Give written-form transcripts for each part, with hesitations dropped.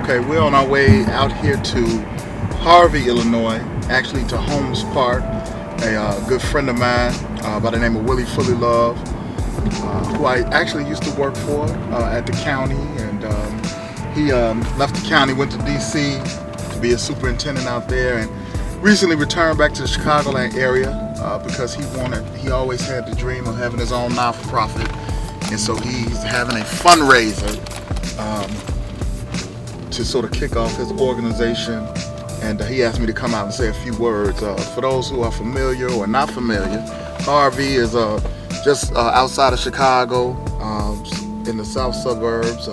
Okay, we're on our way out here to Harvey, Illinois, actually to Holmes Park. A good friend of mine by the name of Willie Fully Love, who I actually used to work for at the county, and he left the county, went to D.C. to be a superintendent out there, and recently returned back to the Chicagoland area because he always had the dream of having his own not-for-profit, and so he's having a fundraiser to sort of kick off his organization, and he asked me to come out and say a few words. For those who are familiar or not familiar, Harvey is just outside of Chicago, in the south suburbs.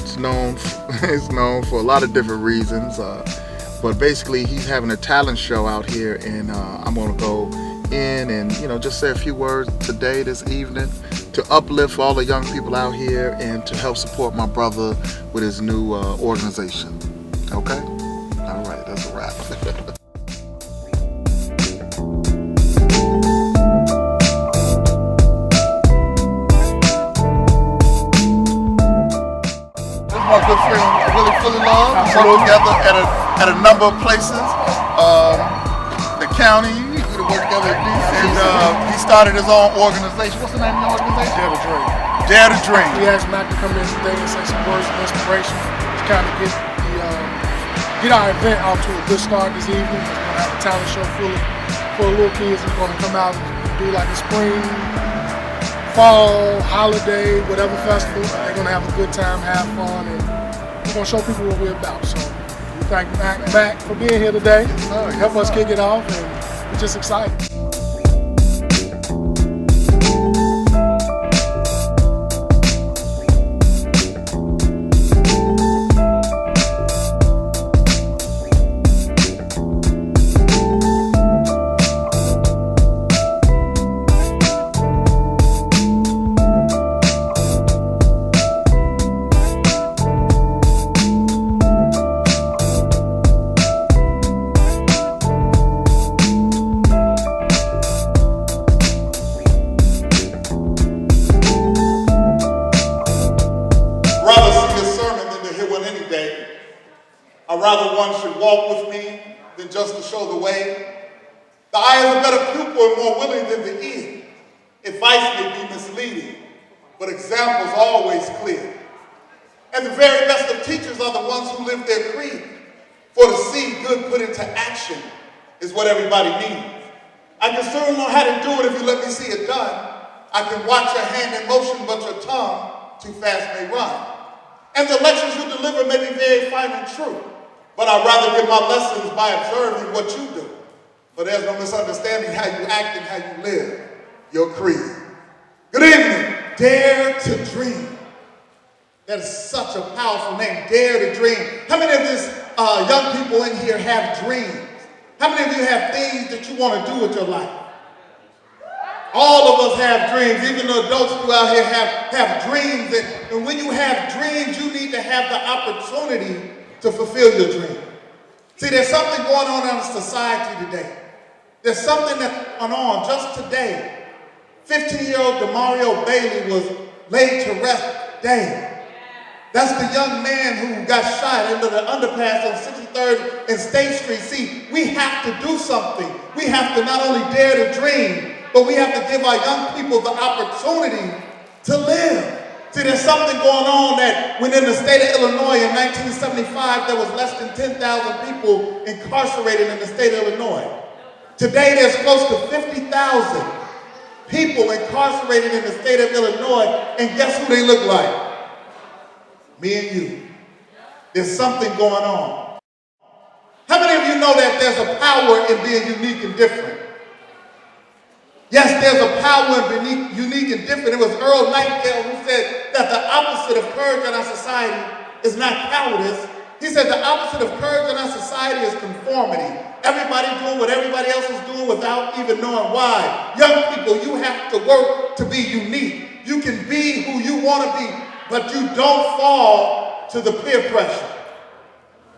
It's known for a lot of different reasons, but basically he's having a talent show out here, and I'm going to go in and just say a few words today, this evening, to uplift all the young people out here and to help support my brother with his new organization. Okay? All right, that's a wrap. My good friend Willie Fully Love. We work together at a number of places. The county, we work together at DC, and he started his own organization. What's the name of your organization? Dare to Dream. Dare to Dream. He asked Mack to come in today and say some words of inspiration to kind of get our event out to a good start this evening. We're going to have a talent show full of little kids who's going to come out and do like a spring, fall, holiday, whatever festival. They're going to have a good time, have fun, and we're going to show people what we're about. So we thank Mack for being here today. Help us kick it off, and we're just excited. I'd rather one should walk with me than just to show the way. The eye is a better pupil and more willing than the ear. Advice may be misleading, but examples are always clear. And the very best of teachers are the ones who live their creed. For to see good put into action is what everybody needs. I can certainly know how to do it if you let me see it done. I can watch your hand in motion, but your tongue too fast may run. And the lectures you deliver may be very fine and true, but I'd rather give my lessons by observing what you do. But there's no misunderstanding how you act and how you live your creed. Good evening. Dare to Dream. That is such a powerful name, Dare to Dream. How many of these young people in here have dreams? How many of you have things that you want to do with your life? All of us have dreams. Even the adults who out here have dreams. And when you have dreams, you need to have the opportunity to fulfill your dream. See, there's something going on in society today. There's something that's going on just today. 15-year-old Demario Bailey was laid to rest today. That's the young man who got shot into the underpass on 63rd and State Street. See, we have to do something. We have to not only dare to dream, but we have to give our young people the opportunity to live. See, there's something going on that when in the state of Illinois in 1975, there was less than 10,000 people incarcerated in the state of Illinois. Today, there's close to 50,000 people incarcerated in the state of Illinois, and guess who they look like? Me and you. There's something going on. How many of you know that there's a power in being unique and different? Yes, there's a power in being unique and different. It was Earl Nightingale who said that the opposite of courage in our society is not cowardice. He said the opposite of courage in our society is conformity. Everybody doing what everybody else is doing without even knowing why. Young people, you have to work to be unique. You can be who you want to be, but you don't fall to the peer pressure.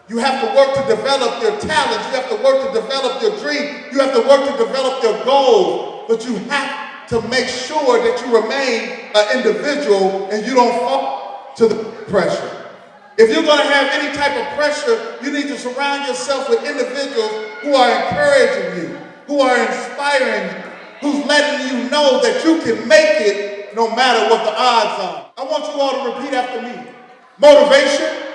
You have to work to develop your talents. You have to work to develop your dream. You have to work to develop your goals. But you have to make sure that you remain an individual and you don't fall to the pressure. If you're going to have any type of pressure, you need to surround yourself with individuals who are encouraging you, who are inspiring you, who's letting you know that you can make it no matter what the odds are. I want you all to repeat after me. Motivation.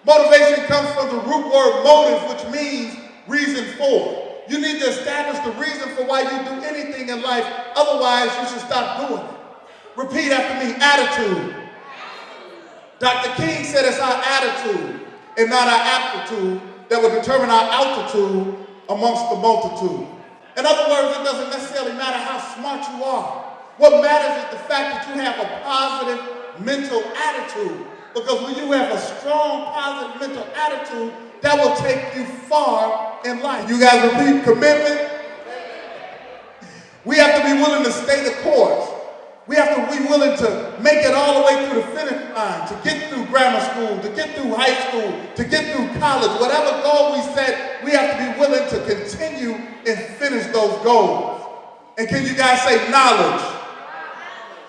Motivation comes from the root word motive, which means reason for. You need to establish the reason for why you do anything in life. Otherwise, you should stop doing it. Repeat after me. Attitude. Dr. King said it's our attitude and not our aptitude that will determine our altitude amongst the multitude. In other words, it doesn't necessarily matter how smart you are. What matters is the fact that you have a positive mental attitude. Because when you have a strong, positive mental attitude, that will take you far in life. You guys repeat, commitment. We have to be willing to stay the course. We have to be willing to make it all the way through the finish line, to get through grammar school, to get through high school, to get through college. Whatever goal we set, we have to be willing to continue and finish those goals. And can you guys say knowledge?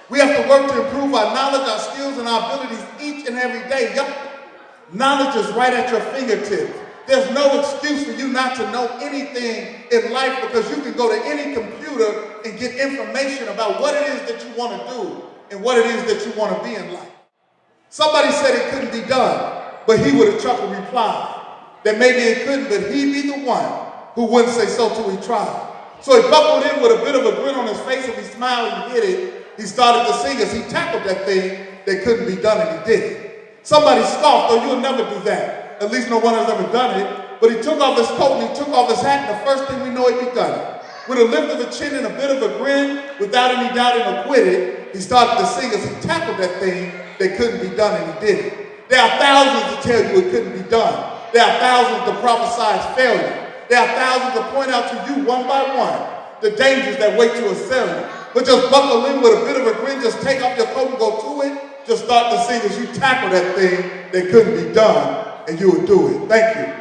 We have to work to improve our knowledge, our skills, and our abilities each and every day. Knowledge is right at your fingertips. There's no excuse for you not to know anything in life because you can go to any computer and get information about what it is that you want to do and what it is that you want to be in life. Somebody said it couldn't be done, but he would have chuckled replied that maybe it couldn't, but he'd be the one who wouldn't say so till he tried. So he buckled in with a bit of a grin on his face, and he smiled and hit it. He started to sing as he tackled that thing that couldn't be done, and he did it. Somebody scoffed, "Oh, you'll never do that." At least no one has ever done it. But he took off his coat and he took off his hat, and the first thing we know, he begun it. With a lift of the chin and a bit of a grin, without any doubting or quitted, he started to sing as he tackled that thing that couldn't be done, and he did it. There are thousands to tell you it couldn't be done. There are thousands to prophesy failure. There are thousands to point out to you one by one the dangers that wait to assail you. But just buckle in with a bit of a grin, just take off your coat and go to it. Just start to sing as you tackle that thing that couldn't be done, and you will do it. Thank you.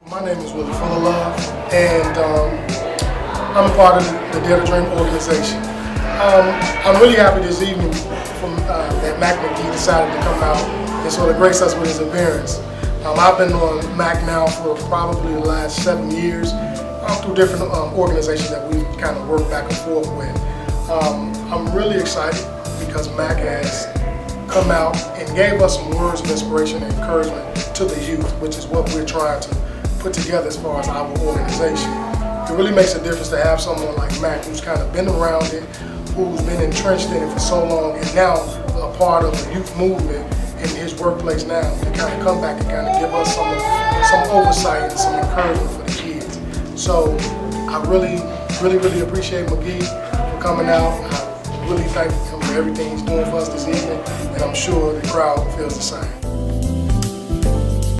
My name is Willie Fuller, and I'm a part of the Dare to Dream organization. I'm really happy this evening that Mack McGhee decided to come out and sort of grace us with his appearance. I've been on Mack now for probably the last 7 years through different organizations that we've kind of worked back and forth with. I'm really excited because Mack has come out and gave us some words of inspiration and encouragement to the youth, which is what we're trying to put together as far as our organization. It really makes a difference to have someone like Mack who's kind of been around it, who's been entrenched in it for so long, and now a part of the youth movement in his workplace now, to kind of come back and kind of give us some oversight and some encouragement for the kids. So I really appreciate McGhee for coming out. I really thank him for everything he's doing for us this evening, and I'm sure the crowd feels the same.